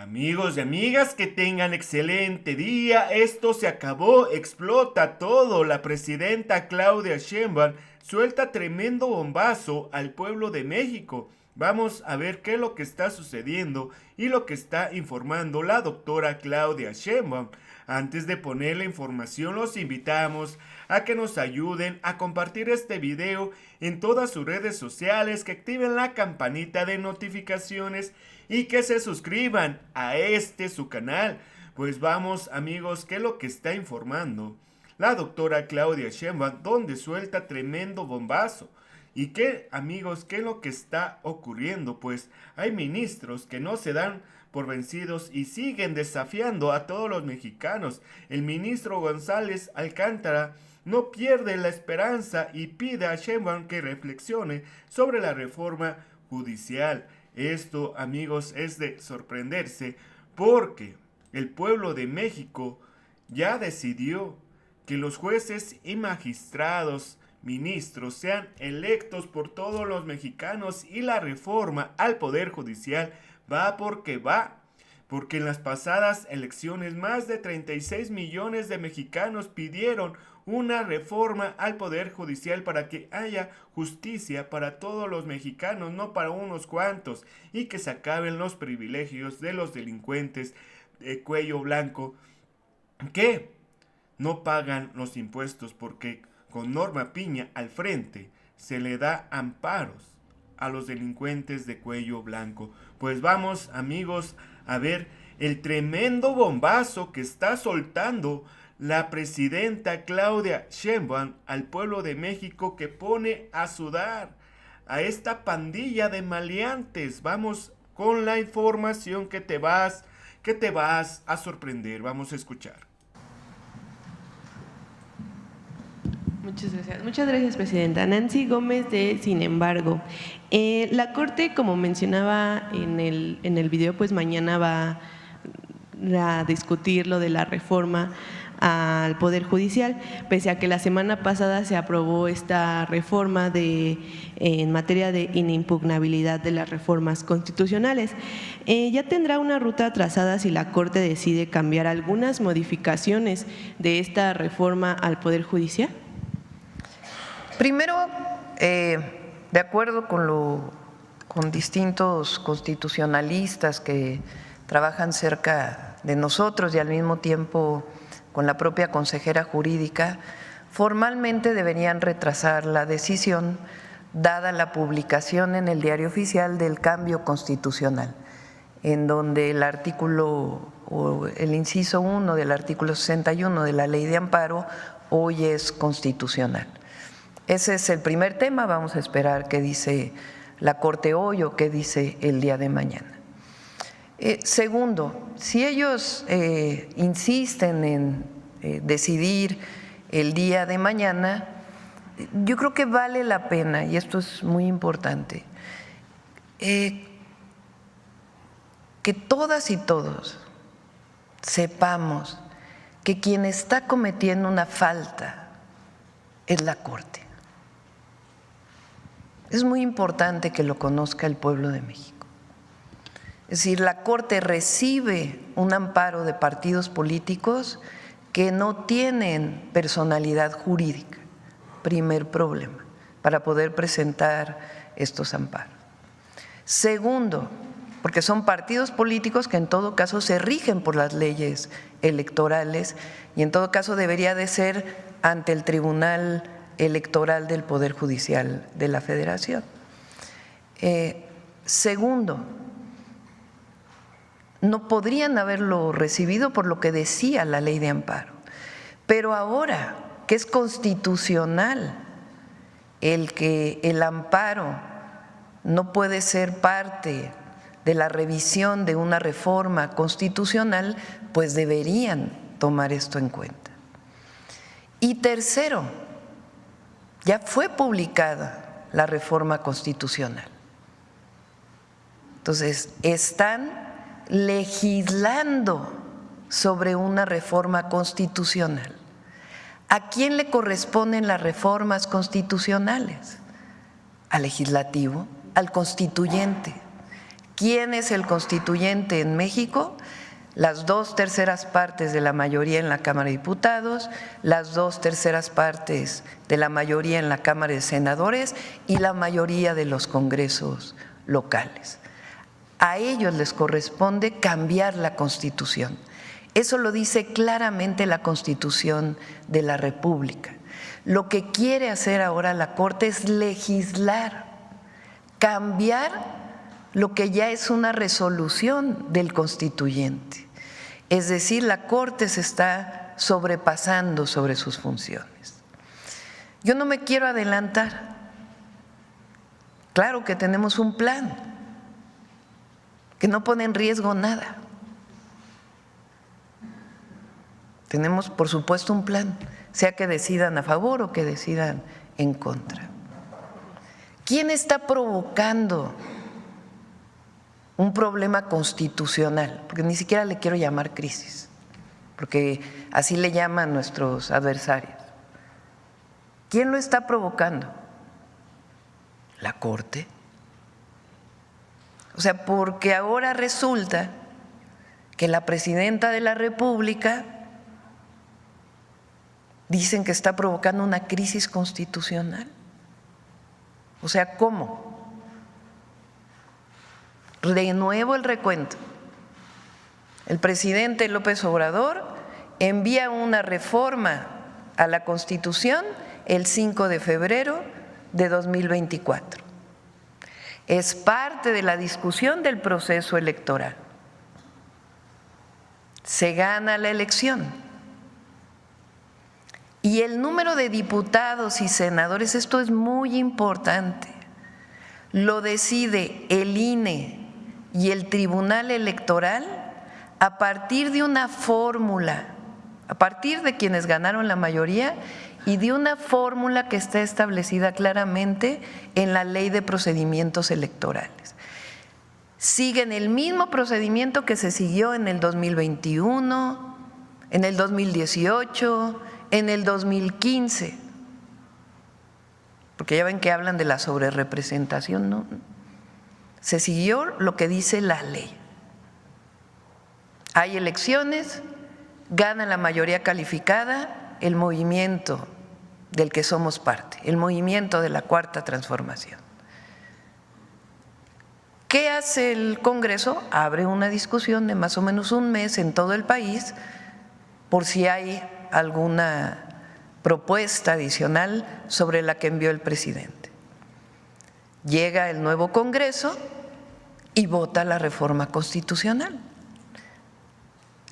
Amigos y amigas, que tengan excelente día. Esto se acabó, explota todo. La presidenta Claudia Sheinbaum suelta tremendo bombazo al pueblo de México. Vamos a ver qué es lo que está sucediendo y lo que está informando la doctora Claudia Sheinbaum. Antes de poner la información, los invitamos a que nos ayuden a compartir este video en todas sus redes sociales, que activen la campanita de notificaciones y que se suscriban a su canal. Pues vamos, amigos, ¿qué es lo que está informando la doctora Claudia Sheinbaum, donde suelta tremendo bombazo? ¿Y qué, amigos, qué es lo que está ocurriendo? Pues hay ministros que no se dan por vencidos y siguen desafiando a todos los mexicanos. El ministro González Alcántara no pierde la esperanza y pide a Sheinbaum que reflexione sobre la reforma judicial. Esto, amigos, es de sorprenderse, porque el pueblo de México ya decidió que los jueces y magistrados, ministros, sean electos por todos los mexicanos, y la reforma al Poder Judicial va porque va. Porque en las pasadas elecciones más de 36 millones de mexicanos pidieron una reforma al Poder Judicial para que haya justicia para todos los mexicanos, no para unos cuantos, y que se acaben los privilegios de los delincuentes de cuello blanco que no pagan los impuestos, porque con Norma Piña al frente se le da amparos a los delincuentes de cuello blanco. Pues vamos, amigos, a ver el tremendo bombazo que está soltando la presidenta Claudia Sheinbaum al pueblo de México, que pone a sudar a esta pandilla de maleantes. Vamos con la información que te vas a sorprender. Vamos a escuchar. Muchas gracias, presidenta. Nancy Gómez de Sin embargo. La Corte, como mencionaba en el video, pues mañana va a discutir lo de la reforma al Poder Judicial, pese a que la semana pasada se aprobó esta reforma en materia de inimpugnabilidad de las reformas constitucionales. Ya tendrá una ruta trazada si la Corte decide cambiar algunas modificaciones de esta reforma al Poder Judicial. Primero, de acuerdo con distintos constitucionalistas que trabajan cerca de nosotros y al mismo tiempo con la propia consejera jurídica, formalmente deberían retrasar la decisión dada la publicación en el Diario Oficial del cambio constitucional, en donde el artículo o el inciso 1 del artículo 61 de la Ley de Amparo hoy es constitucional. Ese es el primer tema. Vamos a esperar qué dice la Corte hoy o qué dice el día de mañana. Segundo, si ellos insisten en decidir el día de mañana, yo creo que vale la pena, y esto es muy importante, que todas y todos sepamos que quien está cometiendo una falta es la Corte. Es muy importante que lo conozca el pueblo de México. Es decir, la Corte recibe un amparo de partidos políticos que no tienen personalidad jurídica, primer problema, para poder presentar estos amparos. Segundo, porque son partidos políticos que en todo caso se rigen por las leyes electorales y en todo caso debería de ser ante el Tribunal Electoral del Poder Judicial de la Federación. Segundo, no podrían haberlo recibido por lo que decía la Ley de Amparo, pero ahora que es constitucional que el amparo no puede ser parte de la revisión de una reforma constitucional, pues deberían tomar esto en cuenta. Y tercero, ya fue publicada la reforma constitucional. Entonces, están legislando sobre una reforma constitucional. ¿A quién le corresponden las reformas constitucionales? Al legislativo, al constituyente. ¿Quién es el constituyente en México? Las 2/3 partes de la mayoría en la Cámara de Diputados, las 2/3 partes de la mayoría en la Cámara de Senadores y la mayoría de los congresos locales. A ellos les corresponde cambiar la Constitución. Eso lo dice claramente la Constitución de la República. Lo que quiere hacer ahora la Corte es legislar, cambiar lo que ya es una resolución del constituyente. Es decir, la Corte se está sobrepasando sobre sus funciones. Yo no me quiero adelantar. Claro que tenemos un plan que no pone en riesgo nada. Tenemos, por supuesto, un plan, sea que decidan a favor o que decidan en contra. ¿Quién está provocando un problema constitucional? Porque ni siquiera le quiero llamar crisis, porque así le llaman nuestros adversarios. ¿Quién lo está provocando? La Corte. O sea, porque ahora resulta que la presidenta de la República dicen que está provocando una crisis constitucional. O sea, ¿cómo? De nuevo el recuento. El presidente López Obrador envía una reforma a la Constitución el 5 de febrero de 2024. Es parte de la discusión del proceso electoral. Se gana la elección. Y el número de diputados y senadores, esto es muy importante, lo decide el INE y el Tribunal Electoral a partir de una fórmula, a partir de quienes ganaron la mayoría y de una fórmula que está establecida claramente en la Ley de Procedimientos Electorales. Siguen el mismo procedimiento que se siguió en el 2021, en el 2018, en el 2015, porque ya ven que hablan de la sobrerepresentación, ¿no? Se siguió lo que dice la ley. Hay elecciones, gana la mayoría calificada el movimiento del que somos parte, el movimiento de la Cuarta Transformación. ¿Qué hace el Congreso? Abre una discusión de más o menos un mes en todo el país por si hay alguna propuesta adicional sobre la que envió el presidente. Llega el nuevo Congreso y vota la reforma constitucional.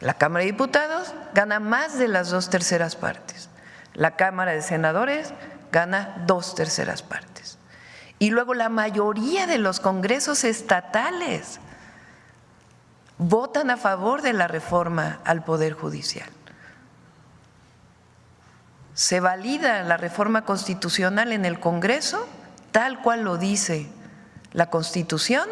La Cámara de Diputados gana más de las 2/3 partes. La Cámara de Senadores gana 2/3 partes. Y luego la mayoría de los congresos estatales votan a favor de la reforma al Poder Judicial. Se valida la reforma constitucional en el Congreso, tal cual lo dice la Constitución,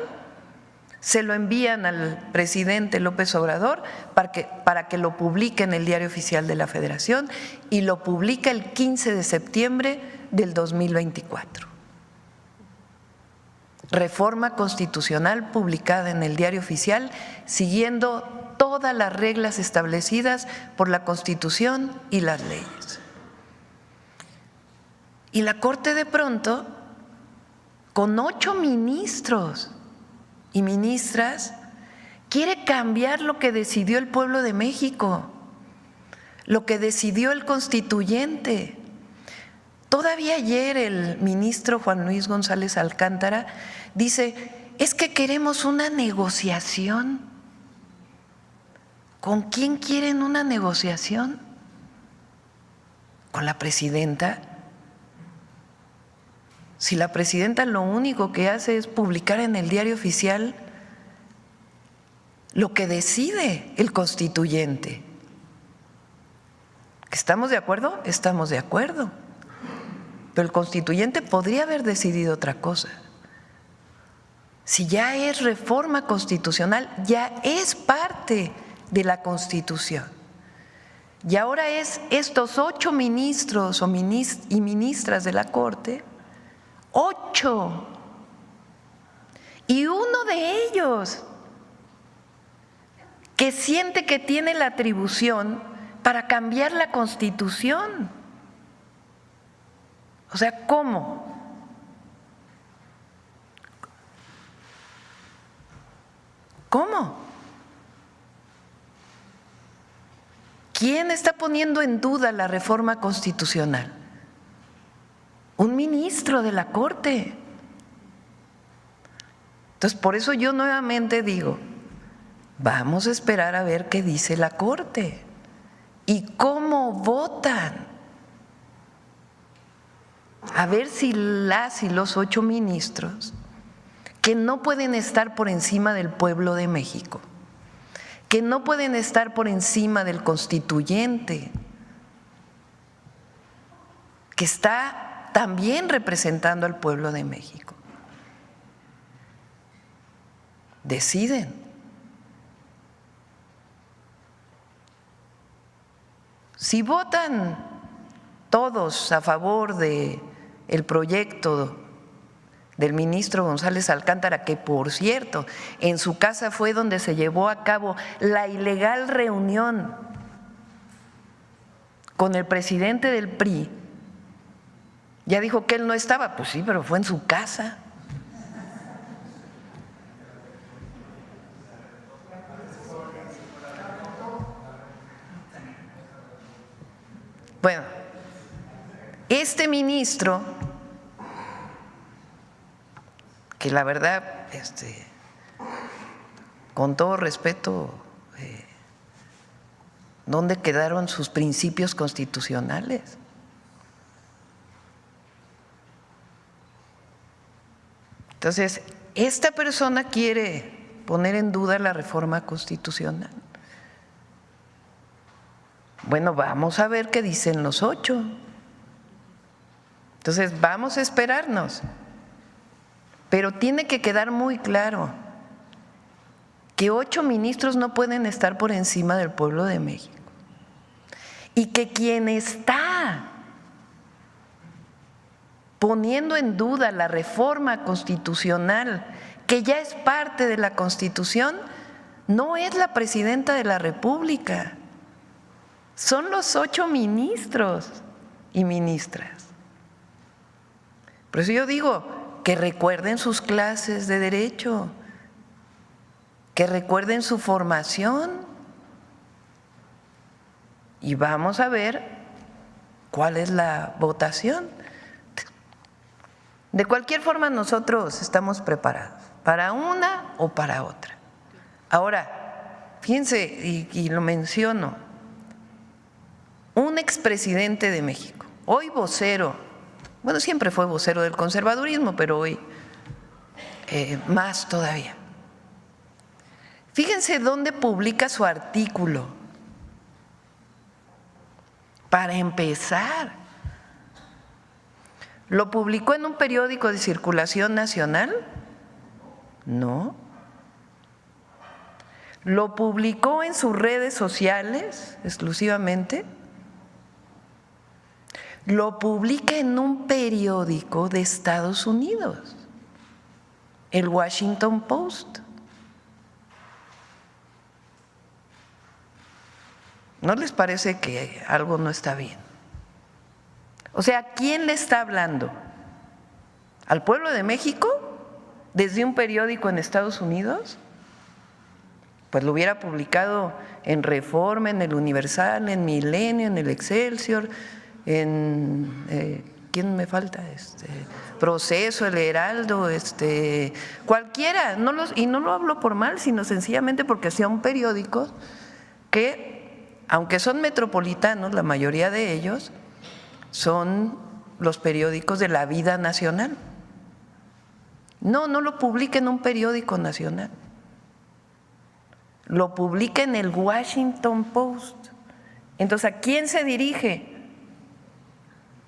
se lo envían al presidente López Obrador para que lo publique en el Diario Oficial de la Federación y lo publica el 15 de septiembre del 2024. Reforma constitucional publicada en el Diario Oficial siguiendo todas las reglas establecidas por la Constitución y las leyes. Y la Corte de pronto, con 8 ministros y ministras, quiere cambiar lo que decidió el pueblo de México, lo que decidió el constituyente. Todavía ayer el ministro Juan Luis González Alcántara dice, es que queremos una negociación. ¿Con quién quieren una negociación? ¿Con la presidenta? Si la presidenta lo único que hace es publicar en el Diario Oficial lo que decide el constituyente. ¿Estamos de acuerdo? Estamos de acuerdo. Pero el constituyente podría haber decidido otra cosa. Si ya es reforma constitucional, ya es parte de la Constitución. Y ahora es estos 8 ministros y ministras de la Corte, 8, Y uno de ellos que siente que tiene la atribución para cambiar la Constitución. O sea, ¿cómo? ¿Cómo? ¿Quién está poniendo en duda la reforma constitucional? Un ministro de la Corte. Entonces, por eso yo nuevamente digo, vamos a esperar a ver qué dice la Corte y cómo votan. A ver si las y los 8 ministros que no pueden estar por encima del pueblo de México, que no pueden estar por encima del constituyente, que está también representando al pueblo de México, deciden. Si votan todos a favor de el proyecto del ministro González Alcántara, que por cierto, en su casa fue donde se llevó a cabo la ilegal reunión con el presidente del PRI, ya dijo que él no estaba, pues sí, pero fue en su casa. Bueno, este ministro, que la verdad, con todo respeto, ¿dónde quedaron sus principios constitucionales? Entonces, esta persona quiere poner en duda la reforma constitucional. Bueno, vamos a ver qué dicen los 8. Entonces, vamos a esperarnos. Pero tiene que quedar muy claro que 8 ministros no pueden estar por encima del pueblo de México. Y que quien está poniendo en duda la reforma constitucional, que ya es parte de la Constitución, no es la presidenta de la República, son los 8 ministros y ministras. Por eso yo digo que recuerden sus clases de derecho, que recuerden su formación y vamos a ver cuál es la votación. De cualquier forma, nosotros estamos preparados para una o para otra. Ahora, fíjense, y lo menciono, un expresidente de México, hoy vocero, bueno, siempre fue vocero del conservadurismo, pero hoy más todavía. Fíjense dónde publica su artículo. Para empezar, ¿lo publicó en un periódico de circulación nacional? No. ¿Lo publicó en sus redes sociales exclusivamente? Lo publica en un periódico de Estados Unidos, el Washington Post. ¿No les parece que algo no está bien? O sea, ¿a quién le está hablando? ¿Al pueblo de México? ¿Desde un periódico en Estados Unidos? Pues lo hubiera publicado en Reforma, en el Universal, en Milenio, en el Excelsior, en ¿quién me falta? Proceso, el Heraldo, cualquiera. Y no lo hablo por mal, sino sencillamente porque son periódicos que, aunque son metropolitanos, la mayoría de ellos son los periódicos de la vida nacional. No lo publica en un periódico nacional, lo publica en el Washington Post. Entonces, ¿a quién se dirige?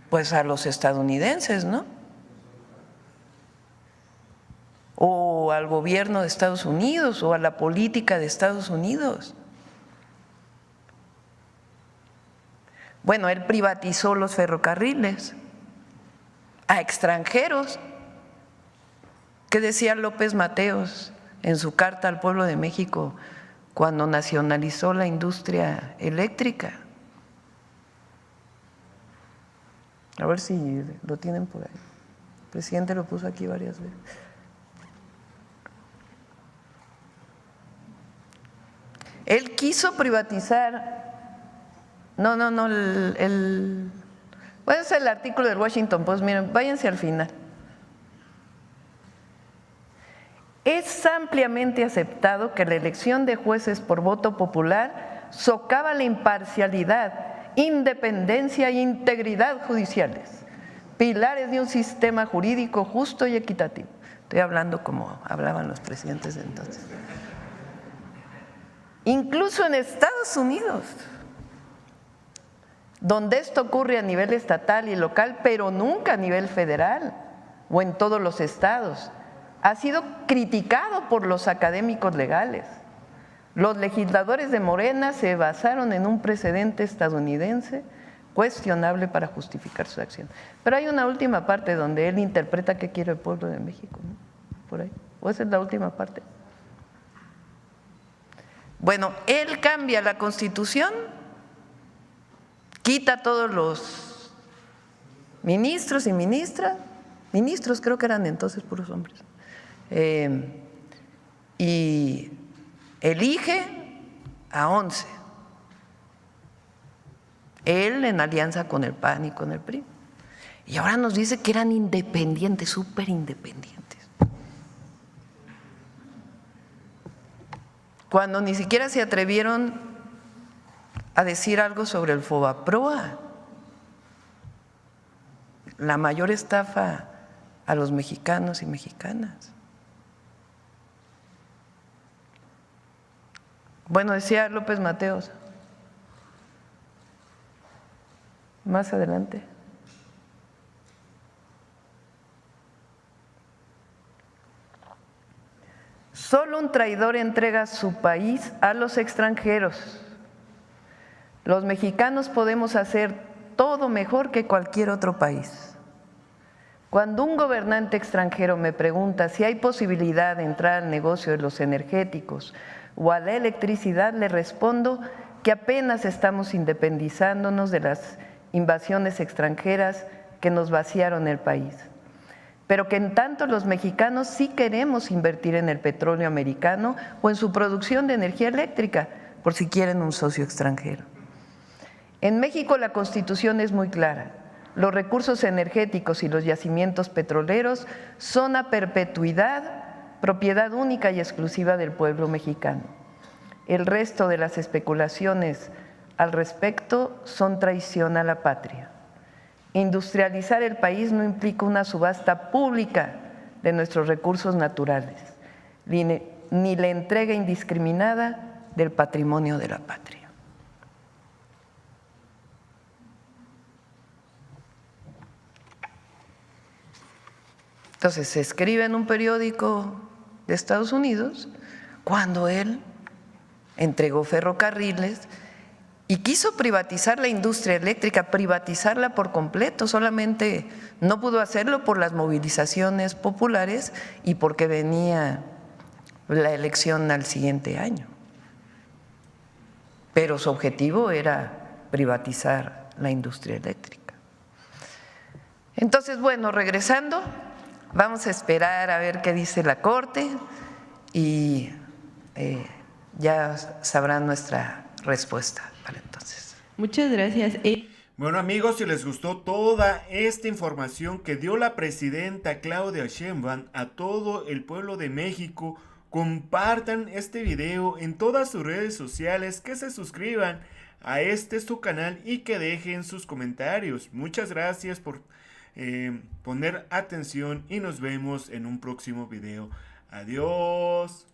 Pues a los estadounidenses, ¿no? O al gobierno de Estados Unidos o a la política de Estados Unidos. Bueno, él privatizó los ferrocarriles a extranjeros ¿Qué decía López Mateos en su carta al pueblo de México cuando nacionalizó la industria eléctrica? A ver si lo tienen por ahí. El presidente lo puso aquí varias veces. Él quiso privatizar, bueno, es el artículo del Washington Post, miren, váyanse al final. Es ampliamente aceptado que la elección de jueces por voto popular socava la imparcialidad, independencia e integridad judiciales, pilares de un sistema jurídico justo y equitativo. Estoy hablando como hablaban los presidentes de entonces. Incluso en Estados Unidos, donde esto ocurre a nivel estatal y local, pero nunca a nivel federal o en todos los estados, ha sido criticado por los académicos legales. Los legisladores de Morena se basaron en un precedente estadounidense cuestionable para justificar su acción. Pero hay una última parte donde él interpreta qué quiere el pueblo de México, ¿no? Por ahí. ¿O esa es la última parte? Bueno, él cambia la Constitución, quita a todos los ministros y ministras, ministros creo que eran entonces puros hombres, y elige a 11, él en alianza con el PAN y con el PRI, y ahora nos dice que eran independientes, súper independientes, cuando ni siquiera se atrevieron a decir algo sobre el Fobaproa, la mayor estafa a los mexicanos y mexicanas. Bueno, decía López Mateos, más adelante. Solo un traidor entrega su país a los extranjeros. Los mexicanos podemos hacer todo mejor que cualquier otro país. Cuando un gobernante extranjero me pregunta si hay posibilidad de entrar al negocio de los energéticos o a la electricidad, le respondo que apenas estamos independizándonos de las invasiones extranjeras que nos vaciaron el país, pero que en tanto los mexicanos sí queremos invertir en el petróleo americano o en su producción de energía eléctrica, por si quieren un socio extranjero. En México la Constitución es muy clara. Los recursos energéticos y los yacimientos petroleros son a perpetuidad propiedad única y exclusiva del pueblo mexicano. El resto de las especulaciones al respecto son traición a la patria. Industrializar el país no implica una subasta pública de nuestros recursos naturales, ni la entrega indiscriminada del patrimonio de la patria. Entonces se escribe en un periódico de Estados Unidos cuando él entregó ferrocarriles y quiso privatizar la industria eléctrica, privatizarla por completo, solamente no pudo hacerlo por las movilizaciones populares y porque venía la elección al siguiente año. Pero su objetivo era privatizar la industria eléctrica. Entonces, bueno, regresando, vamos a esperar a ver qué dice la Corte y ya sabrán nuestra respuesta para entonces. Muchas gracias. Bueno amigos, si les gustó toda esta información que dio la presidenta Claudia Sheinbaum a todo el pueblo de México, compartan este video en todas sus redes sociales, que se suscriban a su canal y que dejen sus comentarios. Muchas gracias por poner atención y nos vemos en un próximo video. Adiós.